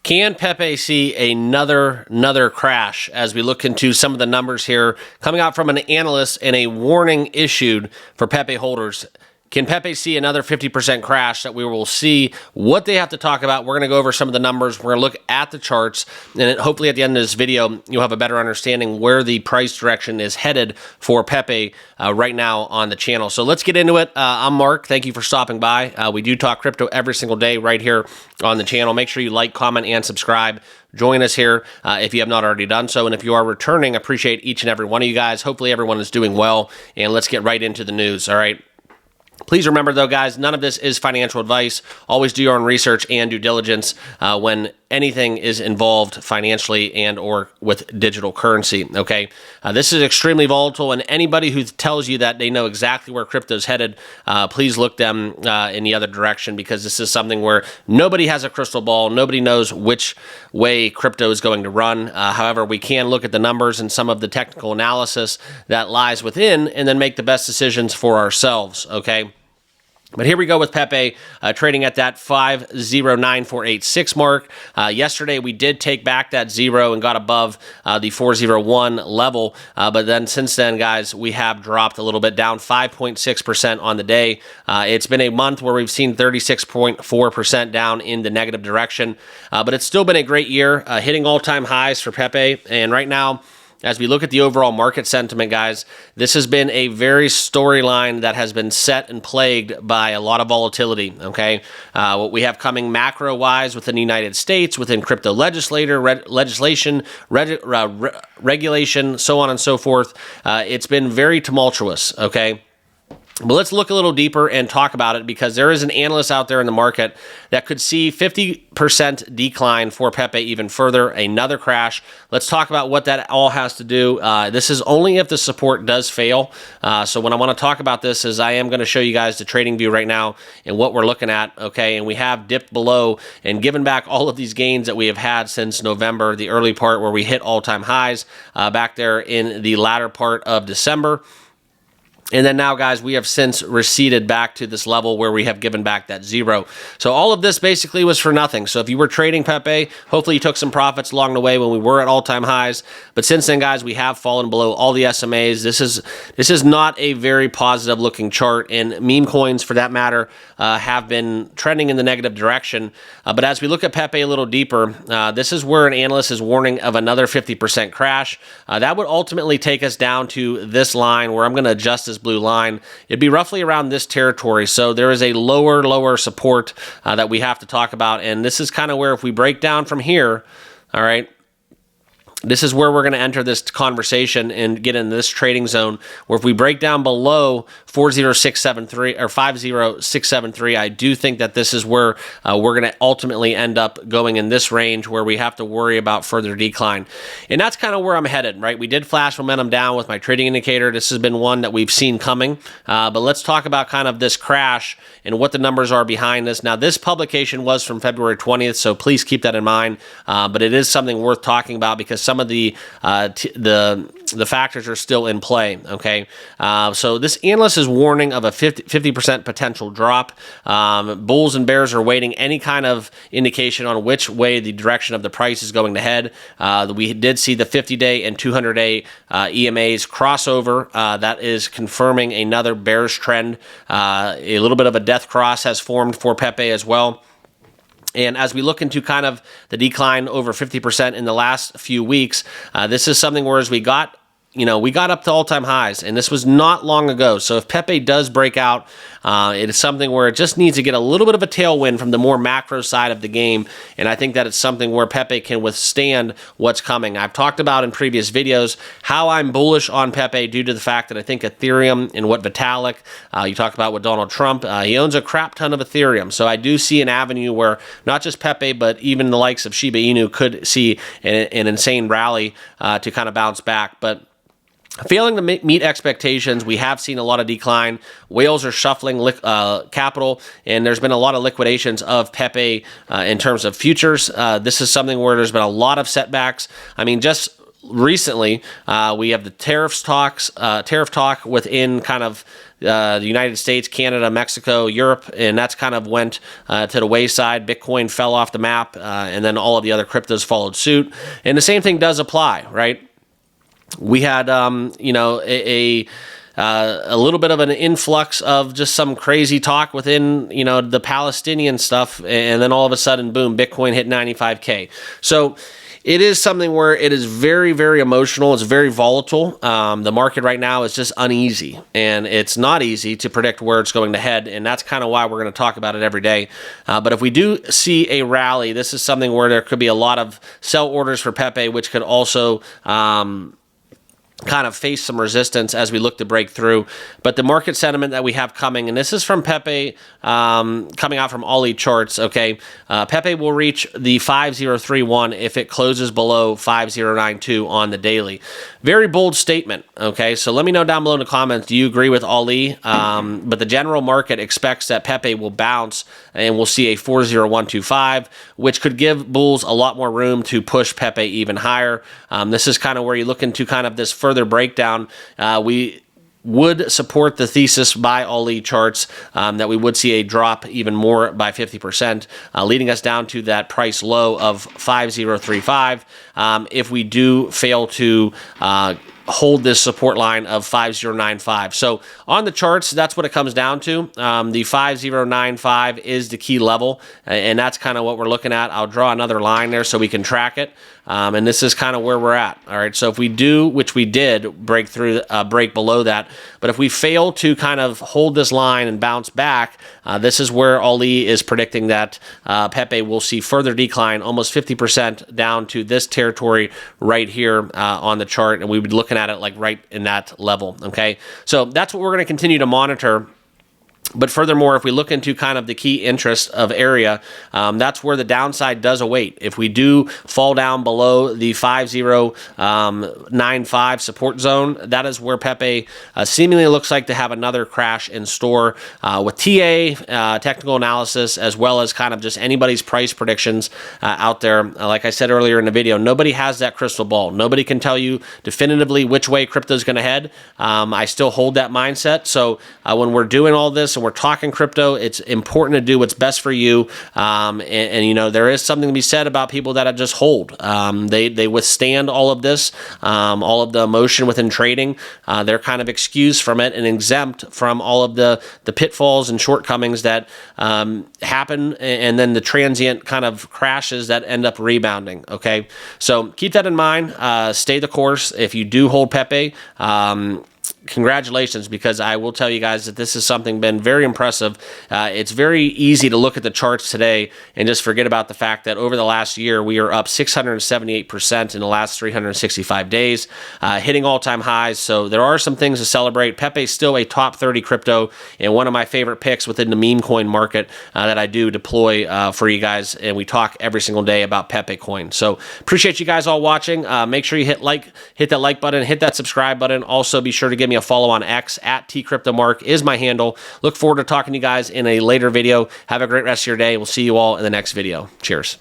Can Pepe see another crash as we look into some of the numbers here coming out from an analyst and a warning issued for Pepe holders? Can Pepe see another 50% crash that we will see what they have to talk about? We're going to go over some of the numbers. We're going to look at the charts, and hopefully at the end of this video, you'll have a better understanding where the price direction is headed for Pepe right now on the channel. So let's get into it. I'm Mark. Thank you for stopping by. We do talk crypto every single day right here on the channel. Make sure you like, comment, and subscribe. Join us here if you have not already done so. And if you are returning, appreciate each and every one of you guys. Hopefully everyone is doing well, and let's get right into the news. All right. Please remember, though, guys, none of this is financial advice. Always do your own research and due diligence when anything is involved financially and or with digital currency, okay? This is extremely volatile, and anybody who tells you that they know exactly where crypto is headed, please look them in the other direction, because this is something where nobody has a crystal ball. Nobody knows which way crypto is going to run. However, we can look at the numbers and some of the technical analysis that lies within and then make the best decisions for ourselves, okay? But here we go with Pepe trading at that 509486 mark. Yesterday, we did take back that zero and got above the 401 level. But then since then, guys, we have dropped a little bit, down 5.6% on the day. It's been a month where we've seen 36.4% down in the negative direction. But it's still been a great year, hitting all-time highs for Pepe. And right now, as we look at the overall market sentiment, guys, this has been a very storyline that has been set and plagued by a lot of volatility, okay? What we have coming macro-wise within the United States, within crypto legislation, regulation, so on and so forth, it's been very tumultuous, okay? But let's look a little deeper and talk about it, because there is an analyst out there in the market that could see 50% decline for Pepe even further, another crash. Let's talk about what that all has to do. This is only if the support does fail. So what I want to talk about this is I am going to show you guys the trading view right now and what we're looking at, okay? And we have dipped below and given back all of these gains that we have had since November, the early part where we hit all-time highs back there in the latter part of December. And then now, guys, we have since receded back to this level where we have given back that zero. So all of this basically was for nothing. So if you were trading Pepe, hopefully you took some profits along the way when we were at all-time highs. But since then, guys, we have fallen below all the SMAs. This is not a very positive-looking chart, and meme coins, for that matter, have been trending in the negative direction. But as we look at Pepe a little deeper, this is where an analyst is warning of another 50% crash. That would ultimately take us down to this line where I'm going to adjust this blue line. It'd be roughly around this territory. So there is a lower support that we have to talk about. And this is kind of where, if we break down from here, all right, this is where we're going to enter this conversation and get in this trading zone, where if we break down below 40673 or 50673, I do think that this is where we're going to ultimately end up going in this range where we have to worry about further decline. And that's kind of where I'm headed, right? We did flash momentum down with my trading indicator. This has been one that we've seen coming. But let's talk about kind of this crash and what the numbers are behind this. Now, this publication was from February 20th, so please keep that in mind. But it is something worth talking about, because some of the factors are still in play, okay? So this analyst is warning of a 50% potential drop. Bulls and bears are waiting any kind of indication on which way the direction of the price is going to head. We did see the 50-day and 200-day EMAs crossover. That is confirming another bearish trend. A little bit of a death cross has formed for Pepe as well. And as we look into kind of the decline over 50% in the last few weeks, this is something where, as we got up to all-time highs, and this was not long ago. So if Pepe does break out, it is something where it just needs to get a little bit of a tailwind from the more macro side of the game, and I think that it's something where Pepe can withstand what's coming. I've talked about in previous videos how I'm bullish on Pepe due to the fact that I think Ethereum and what Vitalik, you talk about with Donald Trump, he owns a crap ton of Ethereum. So I do see an avenue where not just Pepe, but even the likes of Shiba Inu could see an insane rally to kind of bounce back. But failing to meet expectations, we have seen a lot of decline. Whales are shuffling capital, and there's been a lot of liquidations of Pepe in terms of futures. This is something where there's been a lot of setbacks. I mean, just recently, we have the tariff talk within kind of the United States, Canada, Mexico, Europe, and that's kind of went to the wayside. Bitcoin fell off the map, and then all of the other cryptos followed suit. And the same thing does apply, right? We had, you know, a little bit of an influx of just some crazy talk within, you know, the Palestinian stuff, and then all of a sudden, boom, Bitcoin hit 95K. So it is something where it is very, very emotional. It's very volatile. The market right now is just uneasy, and it's not easy to predict where it's going to head, and that's kind of why we're going to talk about it every day. But if we do see a rally, this is something where there could be a lot of sell orders for Pepe, which could also kind of face some resistance as we look to break through. But the market sentiment that we have coming, and this is from Pepe, coming out from Ali charts, okay? Pepe will reach the 5031 if it closes below 5092 on the daily. Very bold statement, okay? So let me know down below in the comments, do you agree with Ali? But the general market expects that Pepe will bounce and we'll see a 40125, which could give bulls a lot more room to push Pepe even higher. This is kind of where you look into kind of this further breakdown. We would support the thesis by Ali charts that we would see a drop even more by 50%, leading us down to that price low of 5035 if we do fail to hold this support line of 5095. So on the charts, that's what it comes down to. The 5095 is the key level, and that's kind of what we're looking at. I'll draw another line there so we can track it. And this is kind of where we're at. All right. So if we do, which we did, break below that, but if we fail to kind of hold this line and bounce back, this is where Ali is predicting that Pepe will see further decline, almost 50% down to this territory right here on the chart, and we would be looking at it like right in that level. Okay. So that's what we're going to continue to monitor. But furthermore, if we look into kind of the key interest of area, that's where the downside does await. If we do fall down below the 5095 support zone, that is where Pepe seemingly looks like to have another crash in store with TA, technical analysis, as well as kind of just anybody's price predictions out there. Like I said earlier in the video, nobody has that crystal ball. Nobody can tell you definitively which way crypto is going to head. I still hold that mindset. So when we're doing all this, we're talking crypto, it's important to do what's best for you. And you know, there is something to be said about people that just hold. They withstand all of this, all of the emotion within trading. They're kind of excused from it and exempt from all of the pitfalls and shortcomings that happen, and then the transient kind of crashes that end up rebounding. Okay, so keep that in mind. Stay the course. If you do hold Pepe, congratulations, because I will tell you guys that this is something been very impressive. It's very easy to look at the charts today and just forget about the fact that over the last year, we are up 678% in the last 365 days, hitting all-time highs. So there are some things to celebrate. Pepe is still a top 30 crypto and one of my favorite picks within the meme coin market that I do deploy for you guys. And we talk every single day about Pepe Coin. So appreciate you guys all watching. Make sure you hit that like button, hit that subscribe button. Also, be sure to give me a follow on X at @tcryptomark is my handle. Look forward to talking to you guys in a later video. Have a great rest of your day. We'll see you all in the next video. Cheers.